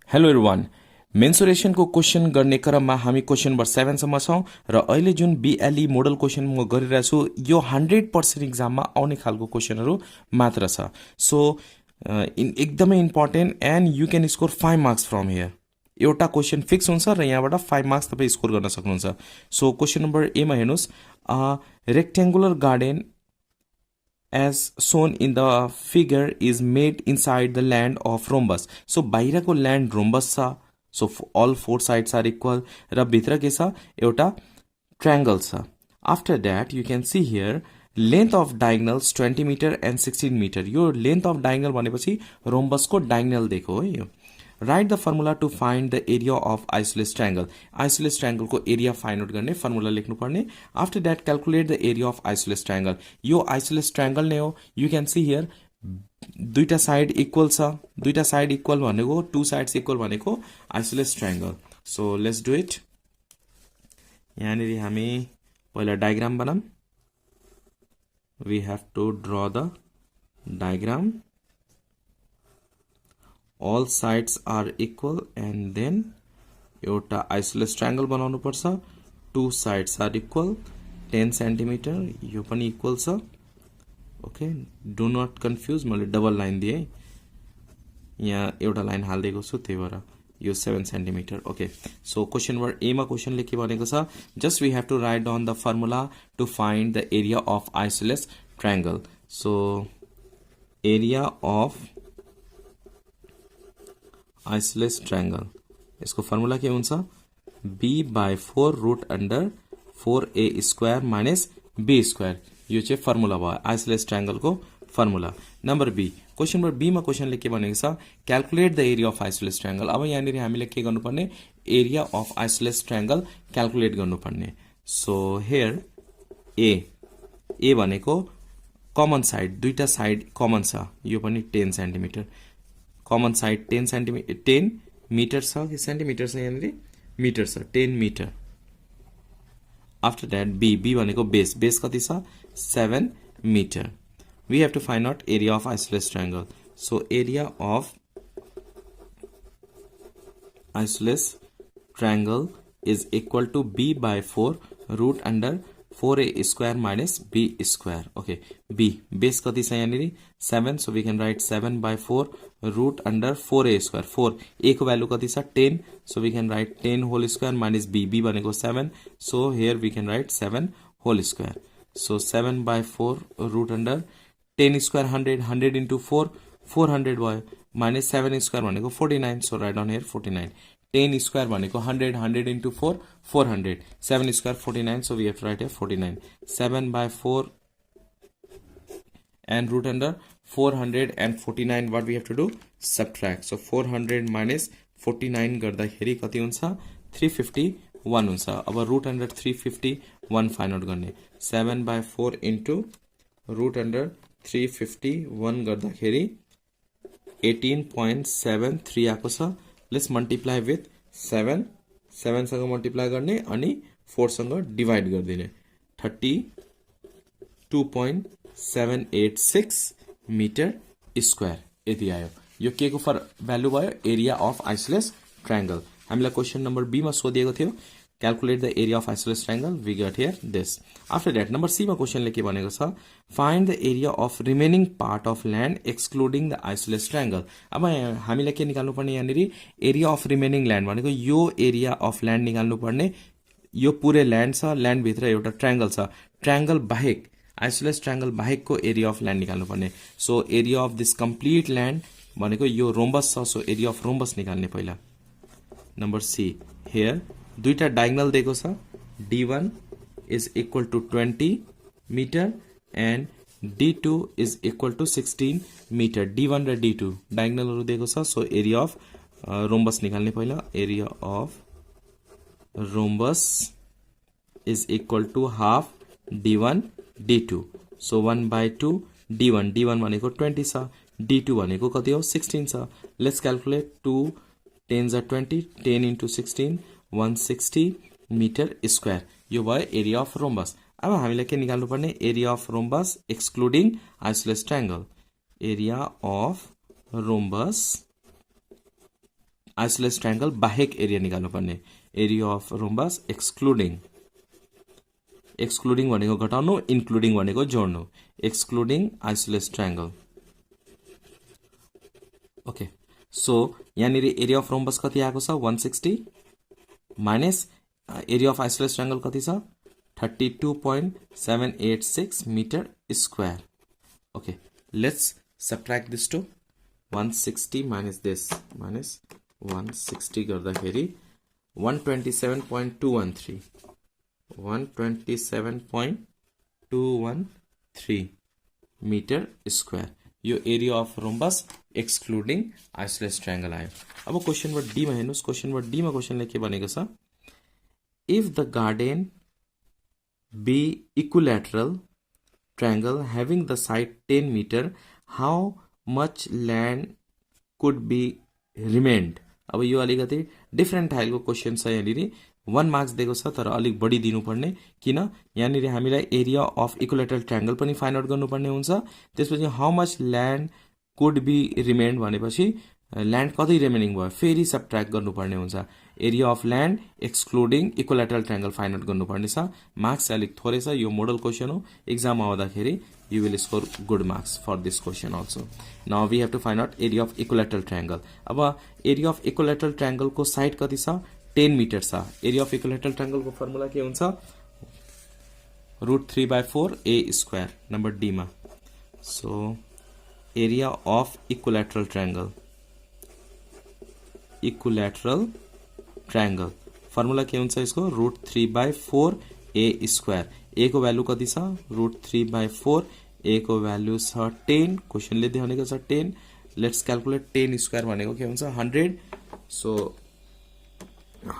Hello everyone मेन्सुरेसनको question गर्ने क्रममा हामी क्वेसन नम्बर 7 सम्म छौं र अहिले जुन बीएलई मोडल क्वेसन म गरिरहेको छु यो 100% एक्जाममा आउने खालको क्वेसनहरु मात्र छ सो एकदमै important and you can score 5 marks from here एउटा क्वेसन फिक्स हुन्छ र यहाँबाट 5 मार्क्स तपाई स्कोर गर्न सक्नुहुन्छ सो क्वेसन नम्बर ए मा हेर्नुस् rectangular garden as shown in the figure is made inside the land of rhombus. So बाहिरको land rhombus छ. So all four sides are equal. र भित्र के छ एउटा triangle छ. After that you can see here length of diagonals 20 meter and 16 meter. यो length of diagonal भनेपछि rhombus को diagonal दिएको हो यो. Write the formula to find the area of isosceles triangle. Isosceles triangle को area find out गर्ने formula लेख्नु पर्ने. After that calculate the area of isosceles triangle. यो isosceles triangle नै हो. You can see here दुईटा side equal छ. दुईटा side equal भनेको two sides equal भनेको isosceles triangle. So let's do it. यहाँनिर हामी पहिला diagram बनाम. We have to draw the diagram. All sides are equal and then एउटा isosceles triangle बनाउनु पर्छ. Two sides are equal 10 cm यो पनि equal छ. Okay, do not confuse मैले डबल लाइन दिए. यहाँ एउटा लाइन हाल्दिएको छु त्यही भएर यो 7 cm. Okay, so question number A मा क्वेशनले के भनेको छ just we have to write down the formula to find the area of isosceles triangle. So area of isosceles triangle यसको फर्मुला के हुन्छ b by 4 root under 4a square minus b square यो चाहिँ फर्मुला भयो isosceles triangle को formula. Number B question number B मा क्वेशनले के भनेको छ calculate the area of isosceles triangle. अब यहाँनिर हामीले के गर्नुपर्ने area of isosceles triangle calculate गर्नुपर्ने. सो हियर ए भनेको कमन साइड दुईटा साइड कमन छ यो पनि 10 centimetre common side 10 centimetre 10 metre छ कि सेन्टिमिटर छ यहाँनिर मिटर छ 10 मिटर. आफ्टर दैट बी भनेको बेस कति छ 7 metre. We have to find out area of isosceles triangle. So area of isosceles triangle is equal to b by 4 root under 4a square minus b square. Okay, b base कति छ यहाँनिर 7. So we can write 7 by 4 root under 4a square. 4 a को value कति छ 10. So we can write 10 whole square minus b भनेको 7. So here we can write 7 whole square. So 7 by 4 root under 10 square 100 into 4 400 भयो minus 7 square भनेको 49. So write down here 49. 10 square भनेको 100 into 4 400 7 square 49. So we have to write here 49. 7 by 4 and root under 449. What we have to do subtract. So 400 minus 49 गर्दाखेरि कति हुन्छ 351 हुन्छ. अब root under 351 find out गर्ने 7 by 4 into root under 351 गर्दाखेरि 18.73 आएको छ. Let's multiply with 7 सँग मल्टिप्लाई गर्ने अनि 4 सँग डिवाइड गरिदिने 32.786 मिटर स्क्वायर यति आयो. यो के को भ्यालु भयो एरिया अफ आइसोसेलेस ट्रायंगल. हामीलाई क्वेशन नम्बर बी मा सोधिएको थियो calculate the area of isosceles triangle. We got here this. After that number C मा क्वेशनले के भनेको छ find the area of remaining part of land excluding the isosceles triangle. अब हामीलाई के निकाल्नु पर्ने यहाँनिर एरिया अफ रिमेनिङ ल्यान्ड भनेको यो एरिया अफ ल्यान्ड निकाल्नु पर्ने. यो पुरै ल्यान्ड छ ल्यान्ड भित्र एउटा ट्रायंगल छ ट्रायंगल बाहेक आइसोसेलेस ट्रायंगल बाहेकको एरिया अफ ल्यान्ड निकाल्नु पर्ने. So area of this complete land भनेको यो रोम्बस छ. सो एरिया अफ रोम्बस निकाल्ने पहिला. नम्बर सी हियर दुईटा डायगोनल दिएको छ d1 is equal to 20 meter and d2 is equal to 16 meter. d1 र d2 डायगोनलहरु दिएको छ. सो एरिया अफ रोम्बस निकाल्ने पहिला. Area of rhombus is equal to half d1 d2. So 1 by 2 d1 भनेको 20 छ d2 भनेको कति हो 16 छ. Let's calculate 2 10s are 20 10 into 16 160 meter square. यो भयो एरिया अफ रोम्बस. अब हामीलाई के निकाल्नु पर्ने area of rhombus excluding isosceles triangle. Area of rhombus isosceles triangle बाहेक एरिया निकाल्नु पर्ने एरिया अफ रोम्बस एक्सक्लुडिङ भनेको घटाउनु इन्क्लुडिङ भनेको जोड्नु excluding isosceles triangle okay so यहाँनिर एरिया अफ रोम्बस कति आएको छ 160 minus area of isosceles triangle कति छ 32.786 metre square okay let's subtract this to 160 minus this minus 160 गर्दाखेरि 127.213 मीटर स्क्वायर यो area of rhombus excluding isosceles triangle आयो अब क्वेशन नम्बर डी मा हेर्नुस् क्वेशन नम्बर डी मा क्वेशनले के भनेको छ if the garden B equilateral triangle having the side 10 meter how much land could be remained अब यो अलिकति डिफरेन्ट टाइपको क्वेशन छ यहाँनिर 1 मार्क्स दिएको छ तर अलिक बढी दिनुपर्ने किन यहाँनिर हामीलाई एरिया अफ इक्विलैटरल ट्रायंगल पनि फाइन्ड आउट गर्नुपर्ने हुन्छ त्यसपछि how much land could be remained भनेपछि ल्यान्ड कति रिमेनिङ भयो फेरि सबट्र्याक्ट गर्नुपर्ने हुन्छ area of land excluding equilateral triangle find out गर्नुपर्ने छ मार्क्स अलिक थोरै छ यो मोडल क्वेशन हो एक्जाम आउँदाखेरि you will score good marks for this question also. Now we have to find out area of equilateral triangle. अब area of equilateral triangle को साइड कति छ 10 मीटर छ area of equilateral triangle को formula के हुन्छ √3/4 a square number D मा so area of equilateral triangle formula के हुन्छ यसको √3/4 a square a को भ्यालु कति छ √3/4 a को भ्यालु छ 10 क्वेशनले दिएको छ 10 लेट्स क्याल्कुलेट 10 स्क्वायर भनेको के हुन्छ 100 सो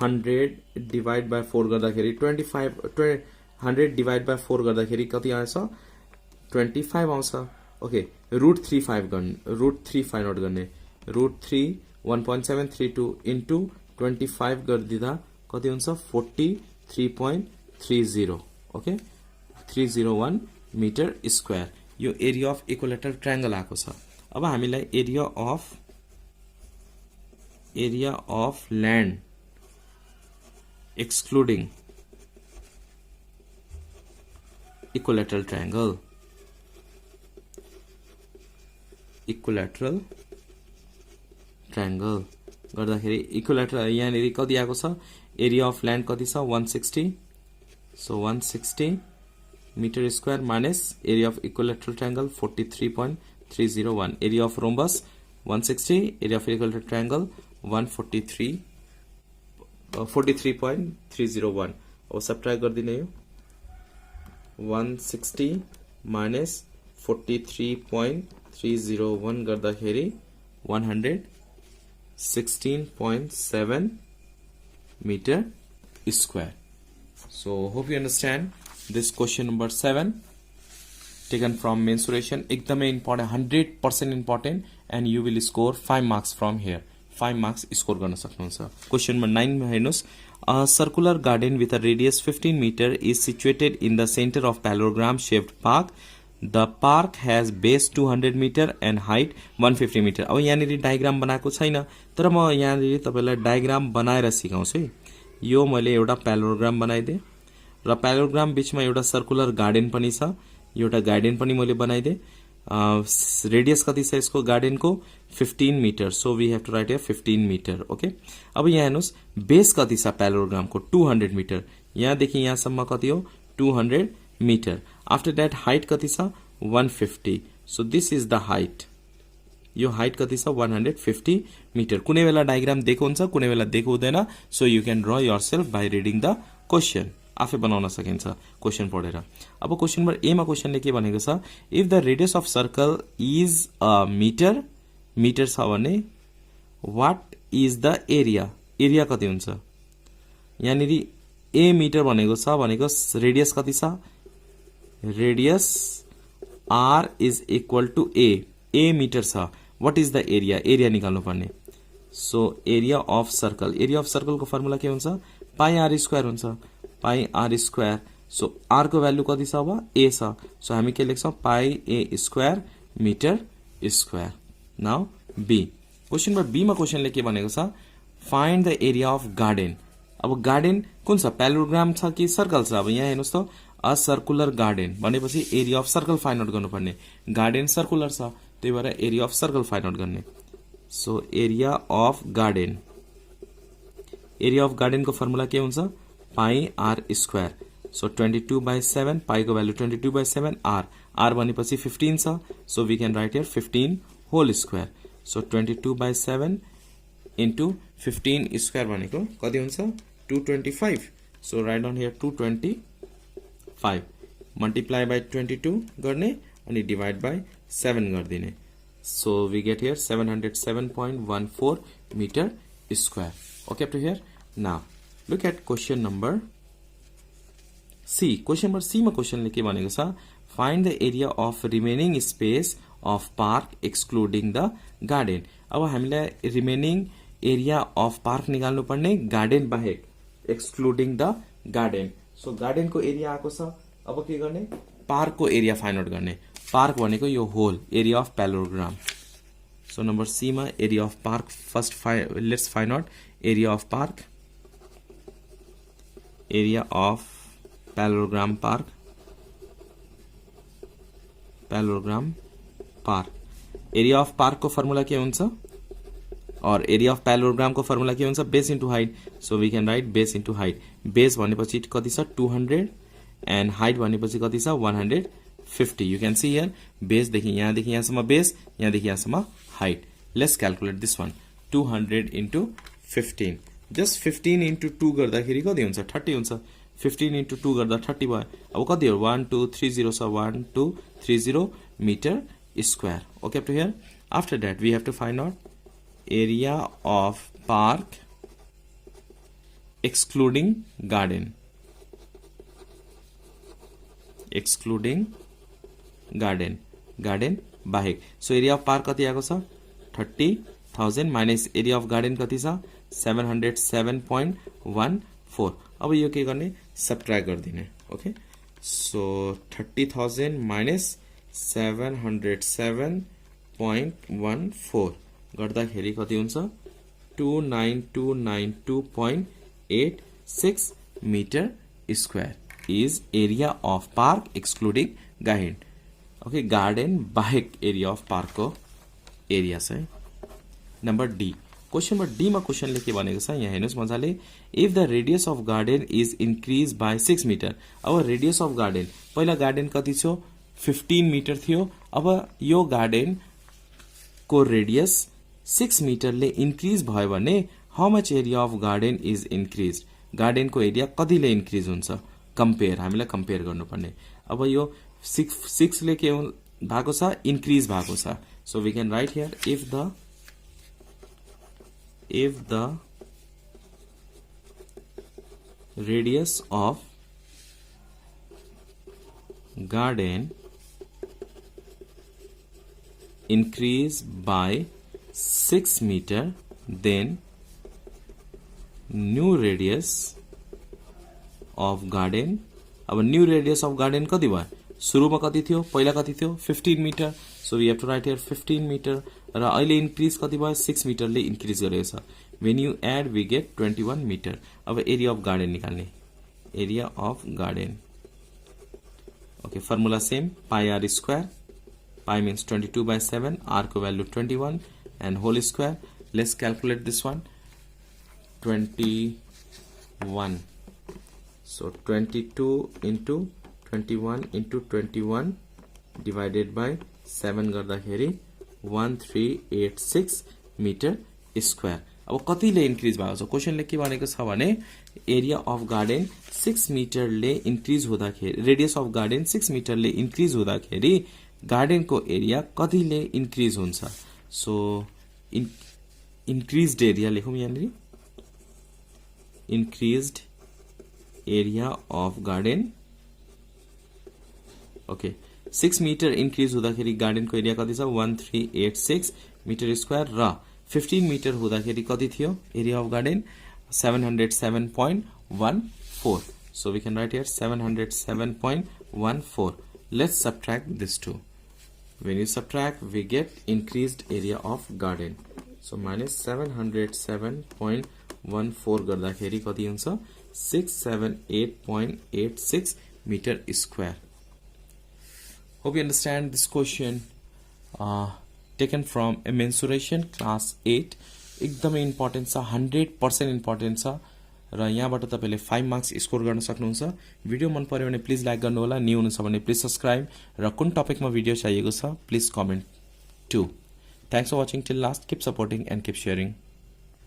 100 डिवाइड बाइ 4 गर्दाखेरि 100 डिवाइड बाइ 4 गर्दाखेरि कति आउँछ 25 आउँछ ओके √3 फाइन्ड आउट गर्ने √3 1.732 इन्टु 25 गरिदिँदा कति हुन्छ 43.30 ओके 301 मीटर स्क्वायर यो एरिया अफ इक्विलैटरल ट्रायंगल आएको छ अब हामीलाई area of land excluding equilateral triangle गर्दाखेरि इक्विलैटरल यहाँनिर कति आएको छ एरिया अफ ल्यान्ड कति छ 160 so 160 meter square minus area of equilateral triangle 43.301 area of rhombus 160 area of equilateral triangle 43.301 अब सबट्र्याक्ट गर्दिने यो 160 minus 43.301 गर्दाखेरि 116.7 meter square. So hope you understand this question number 7 taken from mensuration एकदमै important 100% important and you will score 5 marks from here 5 marks score गर्न सक्नुहुन्छ question number 9 मा हेर्नुस् a circular garden with a radius 15 meter is situated in the center of parallelogram shaped park the park has base 200 meter and height 150 meter अब यहाँनिर diagram बनाएको छैन तर म यहाँनिर तपाईलाई डायग्राम बनाएर सिकाउँछु है यो मैले एउटा प्यारालेलोग्राम बनाइदिए र प्यारालेलोग्राम बीचमा एउटा सर्कुलर गार्डन पनि छ एउटा गार्डन पनि मैले बनाइदिए रेडियस कति छ यसको गार्डनको 15 metre so we have to write here 15 metre okay अब यहाँ हेर्नुस् बेस कति छ प्यारालेलोग्रामको 200 मिटर यहाँ देखि यहाँसम्म कति हो 200 मिटर आफ्टर दैट हाइट कति छ 150 so this is the height यो हाइट कति छ 150 मिटर कुनै बेला डायग्राम दिएको हुन्छ कुनै बेला दिएको हुँदैन so you can draw yourself by reading the question आफै बनाउन सकिन्छ क्वेशन पढेर अब क्वेशन नम्बर ए मा क्वेशनले के भनेको छ if the radius of circle is a metre छ भने व्हाट इज द एरिया कति हुन्छ यहाँनिर ए मिटर भनेको छ भनेको रेडियस कति छ radius r is equal to a metre छ व्हाट इज द एरिया निकाल्नु पर्ने सो एरिया अफ सर्कल को फर्मुला के हुन्छ पाई r स्क्वायर हुन्छ pi r square so r को भ्यालु कति छ अब a छ सो हामी के लेख्छौं pi a square metre square now B question number B मा क्वेशनले के भनेको छ find the area of garden. अब गार्डन कुन छ, प्यालोग्राम छ कि सर्कल छ? अब यहाँ हेर्नुहोस् त, अ सर्कुलर गार्डन भनेपछि area of circle find out गर्नुपर्ने। गार्डन सर्कुलर छ, त्यही भएर area of circle find out गर्ने। So area of garden, area of garden को फर्मुला के हुन्छ? Pi r square. So 22/7, pi को भ्यालु 22/7, आर भनेपछि 15 छ, so we can write here 15 whole square. So 22/7 into 15 square भनेको कति हुन्छ? 225। So write down here 225 multiply by 22 गर्ने अनि डिभाइड बाई 7 गरिदिने। So we get here 707.14 metre square. Okay up to here. Now look at question number C. Question number C मा क्वेशनले के भनेको छ? Find the area of remaining space of park excluding the garden. अब हामीलाई remaining area of park निकाल्नु पर्ने, garden बाहेक, excluding the garden. So garden को एरिया आएको छ, अब के गर्ने? पार्क को एरिया फाइन्ड आउट गर्ने। पार्क भनेको यो whole area of parallelogram. So number C मा area of park first let's find out area of park, area of parallelogram park, parallelogram park. Area of park को formula के हुन्छ? और area of प्यालोग्राम को formula के हुन्छ? Base into height. So we can write base into height. Base भनेपछि कति छ? 200 एन्ड हाइट भनेपछि कति छ? 150। यू क्यान सी हियर बेसदेखि यहाँसम्म बेस, यहाँदेखि यहाँसम्म height. Let's calculate this one. 200 into 15, just 15 into 2 गर्दाखेरि कति हुन्छ? 30 हुन्छ। 15 इन्टु 2 गर्दा 30 भयो। अब कति हो? 1230 छ, 1230 metre square. Okay up to here. After that we have to find out area of park excluding garden, excluding garden, garden बाहेक। सो एरिया अफ पार्क कति आएको छ? 30,000 माइनस एरिया अफ गार्डन कति छ? 707.14। अब यो के गर्ने? सबट्र्याक्ट गरिदिने। ओके, सो 30,000 माइनस 707.14 गर्दाखेरि कति हुन्छ? 29292.86 metre square is area of park excluding garden. Okay, garden बाहेक एरिया अफ पार्क को एरिया छ। Number D. Question number D मा क्वेशनले के भनेको छ? यहाँ हेर्नुहोस् मजाले। If the radius of garden is increase by 6 metre. अब रेडियस अफ गार्डन, पहिला गार्डन कति थियो? 15 मीटर थियो। अब यो गार्डन को रेडियस 6 मीटरले इन्क्रिज भयो भने how much area of garden is increase? Garden को एरिया कतिले इन्क्रिज हुन्छ? कम्पेयर, हामीलाई कम्पेयर गर्नुपर्ने। अब यो 6 ले के भएको छ? इन्क्रिज भएको छ। So we can write here if the radius of garden increase by 6 meter, then new radius of garden। अब न्यू रेडियस अफ गार्डन कति भयो? सुरुमा कति थियो? पहिला कति थियो? 15 metre. So we have to write here 15 metre. र अहिले इन्क्रिज कति भयो? 6 मीटरले इन्क्रिज गरेको छ। When you add we get 21 metre. अब एरिया अफ गार्डन निकाल्ने, area of garden. Okay, formula same, pi r square. Pi means 22/7, r को value 21 and whole square. Let's calculate this one. 21, so 22 into 21 into 21 divided by 7 गर्दाखेरि 1386 metre square. अब कतिले increase भएको छ? क्वेशनले के भनेको छ भने एरिया अफ गार्डन 6 मिटरले इन्क्रिज हुँदाखेरि, रेडियस अफ गार्डन 6 मिटरले इन्क्रिज हुँदाखेरि गार्डन को एरिया कतिले इन्क्रिज हुन्छ? सो इन्क्रिज्ड एरिया लेखौँ यहाँनिर, increased area of garden. Okay, 6 metre increase हुँदाखेरि गार्डन को एरिया कति छ? 1386 मीटर स्क्वायर। र 15 मिटर हुँदाखेरि कति थियो area of garden? 707.14। So we can write here 707.14। Let's subtract this two. When you subtract, we get increased area of garden. So -707.14 गर्दाखेरि कति हुन्छ 678.86 meter square. Hope you understand this question taken from a mensuration class 8. एकदमै important छ, 100% important छ र यहाँबाट तपाईले 5 marks score गर्न सक्नुहुन्छ। भिडियो मन पर्यो भने प्लिज लाइक गर्नु होला, न्यू हुनुहुन्छ भने प्लिज सब्स्क्राइब र कुन टपिकमा भिडियो चाहिएको छ please comment to. Thanks for watching till last, keep supporting and keep sharing.